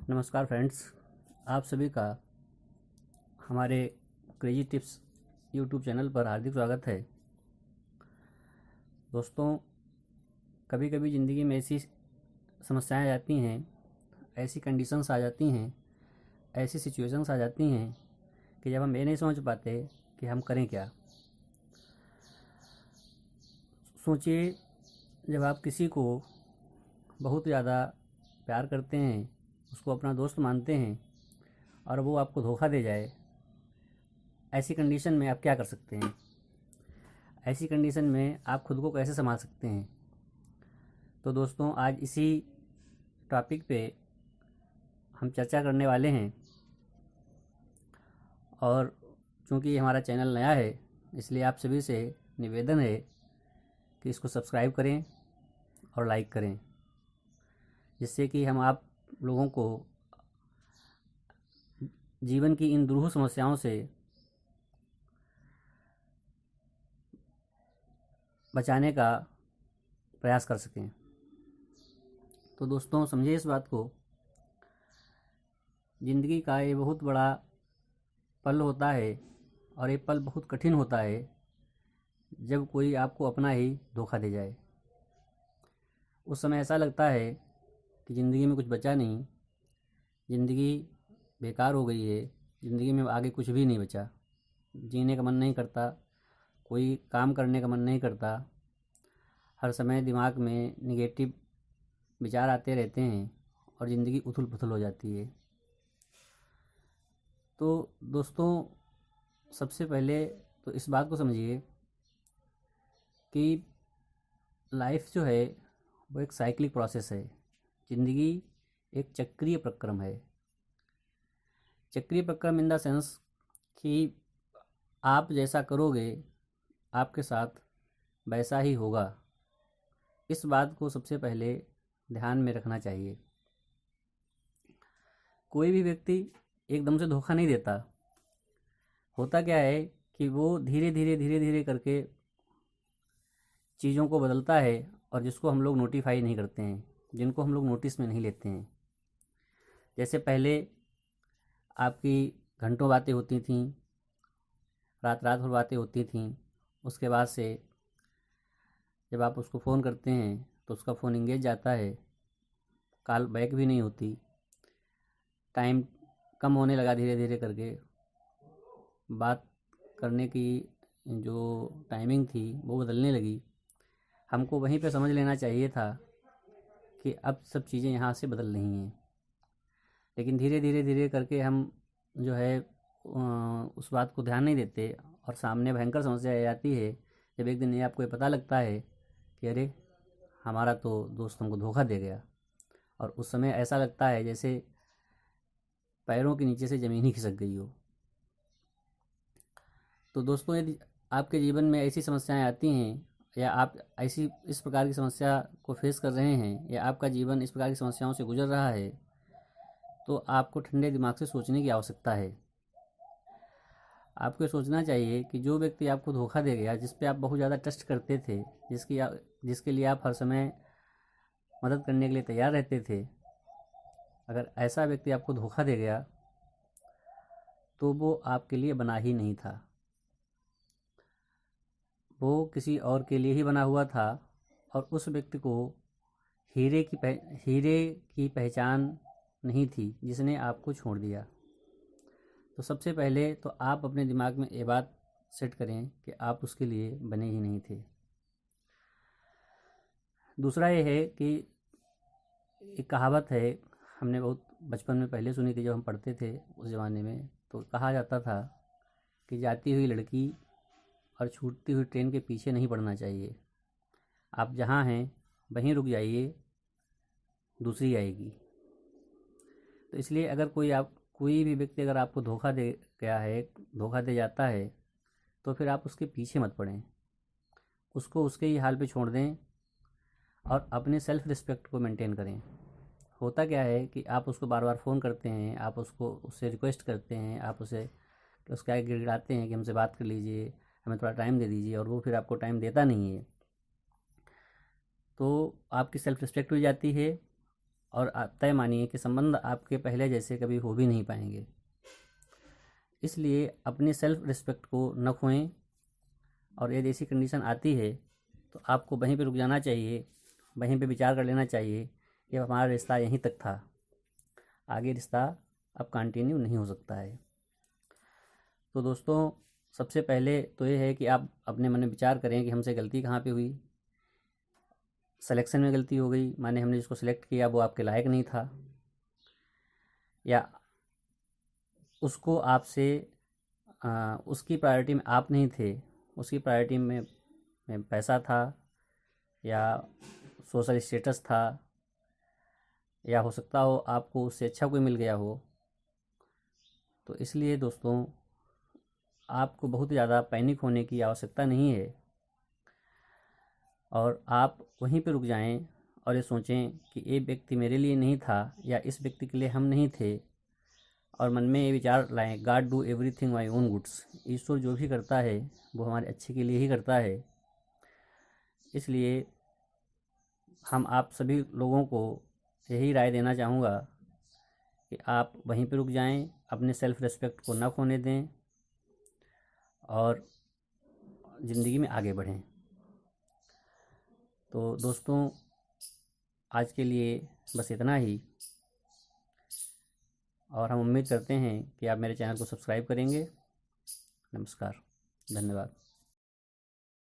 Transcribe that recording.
नमस्कार फ्रेंड्स, आप सभी का हमारे क्रेजी टिप्स यूट्यूब चैनल पर हार्दिक स्वागत है। दोस्तों, कभी कभी ज़िंदगी में ऐसी समस्याएं आ जाती हैं, ऐसी कंडीशंस आ जाती हैं, ऐसी सिचुएशंस आ जाती हैं कि जब हम ये नहीं समझ पाते कि हम करें क्या। सोचिए, जब आप किसी को बहुत ज़्यादा प्यार करते हैं, उसको अपना दोस्त मानते हैं और वो आपको धोखा दे जाए, ऐसी कंडीशन में आप क्या कर सकते हैं? ऐसी कंडीशन में आप खुद को कैसे संभाल सकते हैं? तो दोस्तों, आज इसी टॉपिक पे हम चर्चा करने वाले हैं। और चूँकि ये हमारा चैनल नया है, इसलिए आप सभी से निवेदन है कि इसको सब्सक्राइब करें और लाइक करें, जिससे कि हम आप लोगों को जीवन की इन दुरूह समस्याओं से बचाने का प्रयास कर सकें। तो दोस्तों, समझिए इस बात को, ज़िंदगी का ये बहुत बड़ा पल होता है और ये पल बहुत कठिन होता है जब कोई आपको अपना ही धोखा दे जाए। उस समय ऐसा लगता है कि ज़िंदगी में कुछ बचा नहीं, ज़िंदगी बेकार हो गई है, ज़िंदगी में आगे कुछ भी नहीं बचा। जीने का मन नहीं करता, कोई काम करने का मन नहीं करता, हर समय दिमाग में निगेटिव विचार आते रहते हैं और ज़िंदगी उथल पुथल हो जाती है। तो दोस्तों, सबसे पहले तो इस बात को समझिए कि लाइफ जो है वो एक साइक्लिक प्रोसेस है। ज़िंदगी एक चक्रीय प्रक्रम है। चक्रीय प्रक्रम इन द सेंस कि आप जैसा करोगे आपके साथ वैसा ही होगा। इस बात को सबसे पहले ध्यान में रखना चाहिए। कोई भी व्यक्ति एकदम से धोखा नहीं देता। होता क्या है कि वो धीरे धीरे करके चीज़ों को बदलता है, और जिसको हम लोग नोटिफाई नहीं करते हैं, जिनको हम लोग नोटिस में नहीं लेते हैं। जैसे पहले आपकी घंटों बातें होती थीं, रात रात भर बातें होती थीं, उसके बाद से जब आप उसको फ़ोन करते हैं तो उसका फ़ोन इंगेज जाता है, कॉल बैक भी नहीं होती, टाइम कम होने लगा, धीरे धीरे करके बात करने की जो टाइमिंग थी वो बदलने लगी। हमको वहीं पे समझ लेना चाहिए था कि अब सब चीज़ें यहाँ से बदल रही हैं, लेकिन धीरे धीरे करके हम जो है उस बात को ध्यान नहीं देते, और सामने भयंकर समस्या आ जाती है जब एक दिन ये आपको ये पता लगता है कि अरे, हमारा तो दोस्त हमको धोखा दे गया। और उस समय ऐसा लगता है जैसे पैरों के नीचे से ज़मीन ही खिसक गई हो। तो दोस्तों, यदि आपके जीवन में ऐसी समस्याएं आती हैं, या आप ऐसी इस प्रकार की समस्या को फेस कर रहे हैं, या आपका जीवन इस प्रकार की समस्याओं से गुजर रहा है, तो आपको ठंडे दिमाग से सोचने की आवश्यकता है। आपको सोचना चाहिए कि जो व्यक्ति आपको धोखा दे गया, जिस पे आप बहुत ज़्यादा ट्रस्ट करते थे, जिसके लिए आप हर समय मदद करने के लिए तैयार रहते थे, अगर ऐसा व्यक्ति आपको धोखा दे गया तो वो आपके लिए बना ही नहीं था। वो किसी और के लिए ही बना हुआ था, और उस व्यक्ति को हीरे की पहचान नहीं थी जिसने आपको छोड़ दिया। तो सबसे पहले तो आप अपने दिमाग में ये बात सेट करें कि आप उसके लिए बने ही नहीं थे। दूसरा ये है कि एक कहावत है, हमने बहुत बचपन में पहले सुनी थी, जब हम पढ़ते थे उस ज़माने में, तो कहा जाता था कि जाती हुई लड़की और छूटती हुई ट्रेन के पीछे नहीं पड़ना चाहिए। आप जहाँ हैं वहीं रुक जाइए, दूसरी आएगी। तो इसलिए अगर कोई भी व्यक्ति अगर आपको धोखा दे गया है, धोखा दे जाता है, तो फिर आप उसके पीछे मत पड़ें, उसको उसके ही हाल पे छोड़ दें और अपने सेल्फ़ रिस्पेक्ट को मेंटेन करें। होता क्या है कि आप उसको बार बार फ़ोन करते हैं, आप उससे रिक्वेस्ट करते हैं, आप उसके आगे गिड़गिड़ाते हैं कि हमसे बात कर लीजिए, हमें थोड़ा टाइम दे दीजिए, और वो फिर आपको टाइम देता नहीं है। तो आपकी सेल्फ़ रिस्पेक्ट भी जाती है और आप तय मानिए कि संबंध आपके पहले जैसे कभी हो भी नहीं पाएंगे। इसलिए अपनी सेल्फ रिस्पेक्ट को न खोएं, और यदि ऐसी कंडीशन आती है तो आपको वहीं पे रुक जाना चाहिए, वहीं पे विचार कर लेना चाहिए कि हमारा रिश्ता यहीं तक था, आगे रिश्ता अब कंटिन्यू नहीं हो सकता है। तो दोस्तों, सबसे पहले तो ये है कि आप अपने मन में विचार करें कि हमसे गलती कहाँ पे हुई। सिलेक्शन में गलती हो गई, माने हमने जिसको सिलेक्ट किया वो आपके लायक नहीं था, या उसको आपसे उसकी प्रायोरिटी में आप नहीं थे, उसकी प्रायोरिटी में पैसा था, या सोशल स्टेटस था, या हो सकता हो आपको उससे अच्छा कोई मिल गया हो। तो इसलिए दोस्तों, आपको बहुत ज़्यादा पैनिक होने की आवश्यकता नहीं है, और आप वहीं पर रुक जाएं और ये सोचें कि ये व्यक्ति मेरे लिए नहीं था, या इस व्यक्ति के लिए हम नहीं थे, और मन में ये विचार लाएं, God do everything my own goods. ईश्वर जो भी करता है वो हमारे अच्छे के लिए ही करता है। इसलिए हम आप सभी लोगों को यही राय देना चाहूँगा कि आप वहीं पर रुक जाएं, अपने सेल्फ रिस्पेक्ट को ना खोने दें, और ज़िंदगी में आगे बढ़ें। तो दोस्तों, आज के लिए बस इतना ही, और हम उम्मीद करते हैं कि आप मेरे चैनल को सब्सक्राइब करेंगे। नमस्कार, धन्यवाद।